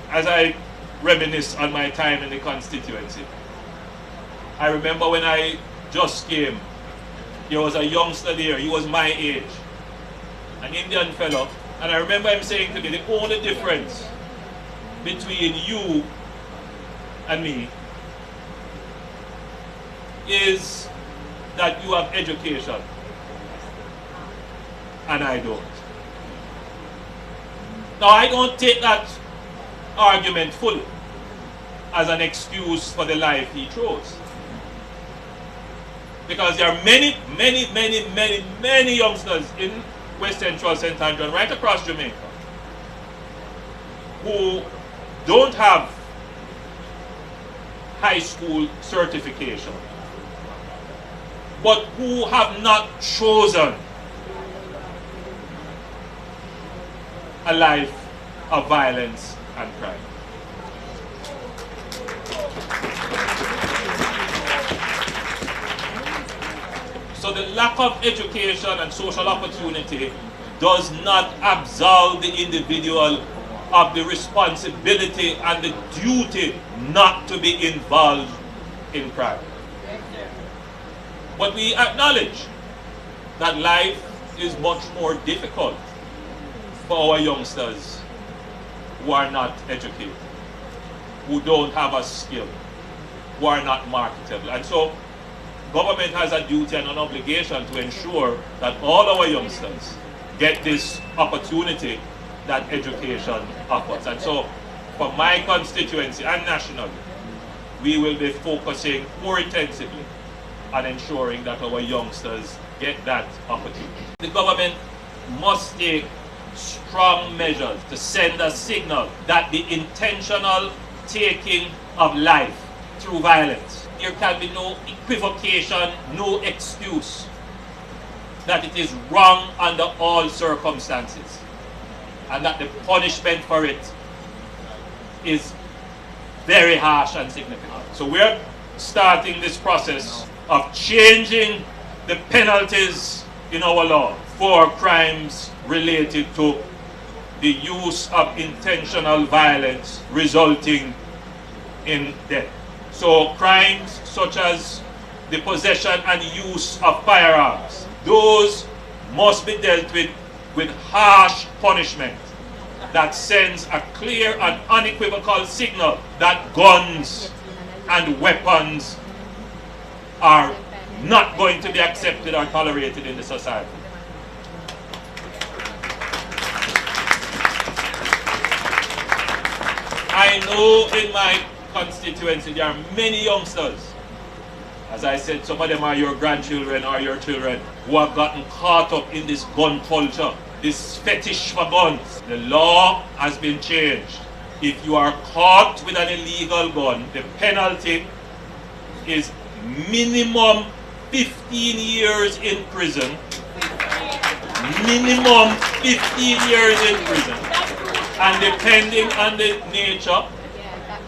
as I reminisce on my time in the constituency, I remember when I just came, there was a youngster there, he was my age, an Indian fellow, and I remember him saying to me, the only difference between you and me is that you have education and I don't. Now, I don't take that argument fully as an excuse for the life he chose. Because there are many youngsters in West Central St. Andrew and right across Jamaica who don't have high school certification, but who have not chosen a life of violence and crime. So the lack of education and social opportunity does not absolve the individual of the responsibility and the duty not to be involved in crime. But we acknowledge that life is much more difficult for our youngsters who are not educated, who don't have a skill, who are not marketable. And so government has a duty and an obligation to ensure that all our youngsters get this opportunity that education offers. And so for my constituency and nationally, we will be focusing more intensively on ensuring that our youngsters get that opportunity. The government must take strong measures to send a signal that the intentional taking of life through violence, there can be no equivocation, no excuse that it is wrong under all circumstances, and that the punishment for it is very harsh and significant. So we're starting this process of changing the penalties in our law for crimes related to the use of intentional violence resulting in death. So crimes such as the possession and use of firearms, those must be dealt with harsh punishment that sends a clear and unequivocal signal that guns and weapons are not going to be accepted or tolerated in the society. I know in my constituency there are many youngsters, as I said, some of them are your grandchildren or your children, who have gotten caught up in this gun culture, this fetish for guns. The law has been changed. If you are caught with an illegal gun, the penalty is minimum 15 years in prison. Minimum 15 years in prison. And depending on the nature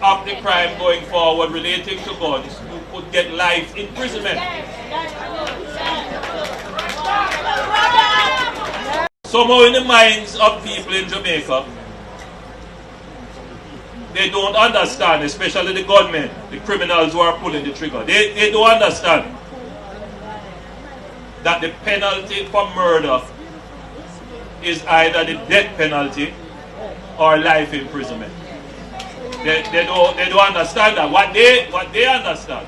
of the crime going forward relating to guns, you could get life imprisonment. Somehow in the minds of people in Jamaica, they don't understand, especially the gunmen, the criminals who are pulling the trigger. They don't understand that the penalty for murder is either the death penalty or life imprisonment. They don't understand that. What they understand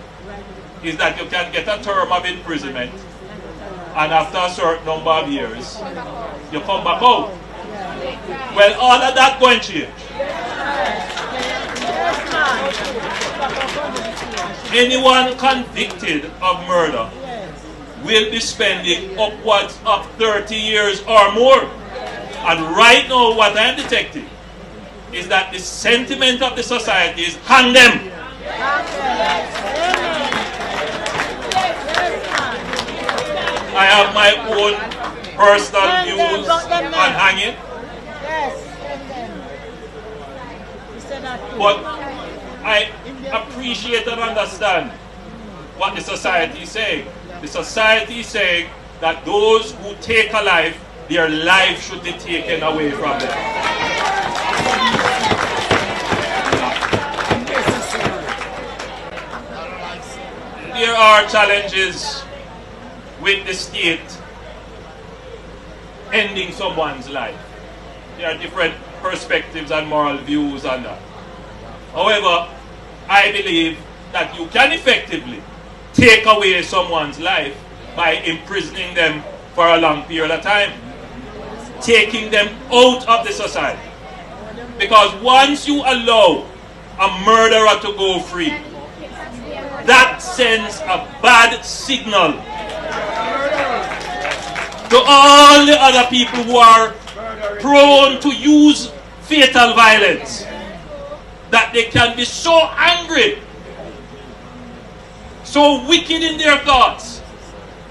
is that you can get a term of imprisonment, and after a certain number of years, you come back out. Well, all of that going to change. Anyone convicted of murder will be spending upwards of 30 years or more. And right now, what I'm detecting is that the sentiment of the society is hang them. I have my own personal views on hanging. But I appreciate and understand what the society is saying. The society is saying that those who take a life, their life should be taken away from them. are challenges with the state ending someone's life. There are different perspectives and moral views on that. However, I believe that you can effectively take away someone's life by imprisoning them for a long period of time, taking them out of the society. Because once you allow a murderer to go free, that sends a bad signal to all the other people who are prone to use fatal violence, that they can be so angry, so wicked in their thoughts,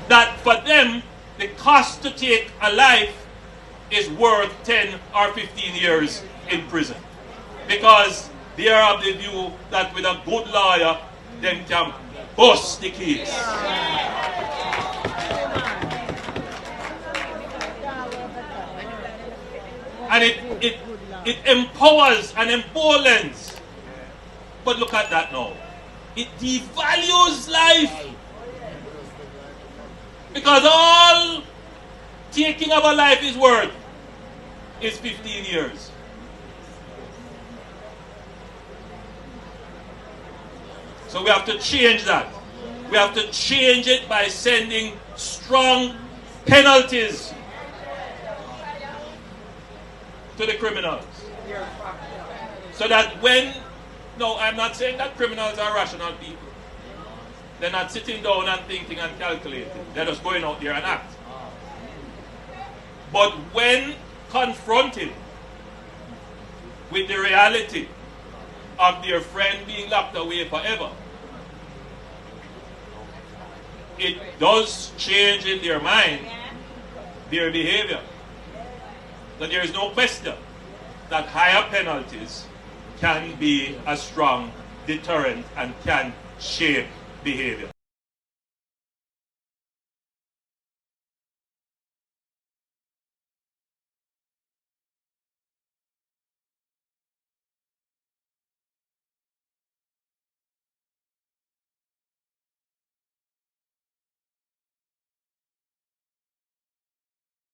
that for them the cost to take a life is worth 10 or 15 years in prison. Because they are of the view that with a good lawyer, them can bust the case. And it empowers and emboldens. But look at that now. It devalues life. Because all taking of a life is worth is 15 years. So we have to change that. We have to change it by sending strong penalties to the criminals. So that when, no, I'm not saying that criminals are rational people. They're not sitting down and thinking and calculating. They're just going out there and act. But when confronted with the reality of their friend being locked away forever, it does change in their mind their behavior. So there is no question that higher penalties can be a strong deterrent and can shape behavior.